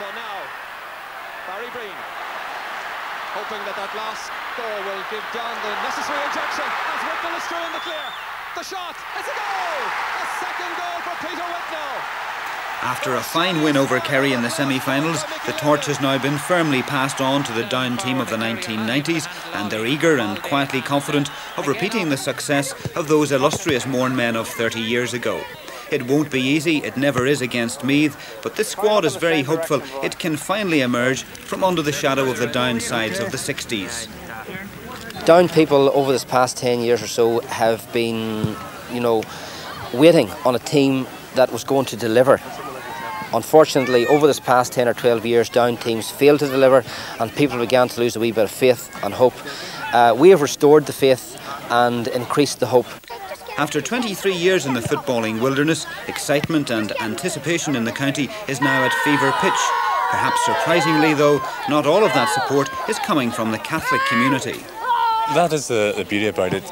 So now, Barry Breen, hoping that last goal will give Down the necessary injection as Whitnell is through in the clear. The shot, it's a goal! A second goal for Peter Whitnell. After a fine win over Kerry in the semi-finals, the torch has now been firmly passed on to the Down team of the 1990s, and they're eager and quietly confident of repeating the success of those illustrious Mourne men of 30 years ago. It won't be easy, it never is against Meath, but this squad is very hopeful it can finally emerge from under the shadow of the Down sides of the 60s. Down people over this past 10 years or so have been, waiting on a team that was going to deliver. Unfortunately, over this past 10 or 12 years, Down teams failed to deliver and people began to lose a wee bit of faith and hope. We have restored the faith and increased the hope. After 23 years in the footballing wilderness, excitement and anticipation in the county is now at fever pitch. Perhaps surprisingly, though, not all of that support is coming from the Catholic community. That is the beauty about it.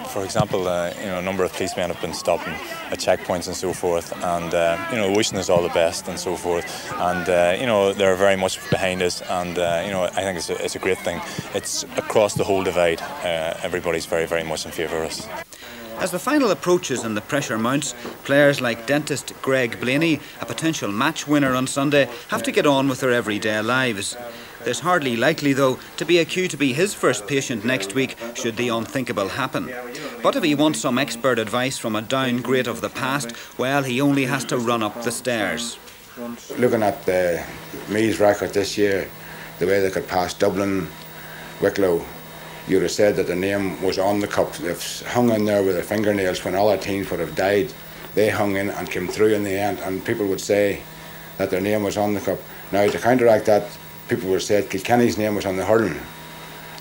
For example, a number of policemen have been stopping at checkpoints and so forth, and wishing us all the best and so forth. And they're very much behind us, and I think it's a great thing. It's across the whole divide. Everybody's very, very much in favour of us. As the final approaches and the pressure mounts, players like dentist Greg Blaney, a potential match winner on Sunday, have to get on with their everyday lives. There's hardly likely, though, to be a queue to be his first patient next week should the unthinkable happen. But if he wants some expert advice from a Down great of the past, well, he only has to run up the stairs. Looking at the Meath record this year, the way they could pass Dublin, Wicklow, you'd have said that the name was on the cup. They've hung in there with their fingernails when other teams would have died. They hung in and came through in the end, and people would say that their name was on the cup. Now, to counteract that, people would say Kilkenny's name was on the hurling,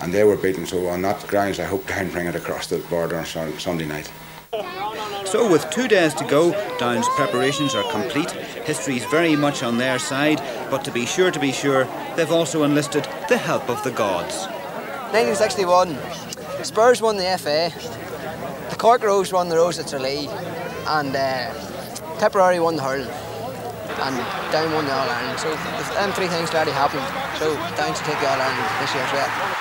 and they were beaten. So on that grounds, I hope Down bring it across the border on Sunday night. So with 2 days to go, Down's preparations are complete. History's very much on their side, but to be sure, they've also enlisted the help of the gods. 1961, Spurs won the FA, the Cork Rose won the Rose at Tralee, and Tipperary won the hurling, and Down won the All-Ireland. So them 3 things already happened, so Down should take the All-Ireland this year as well.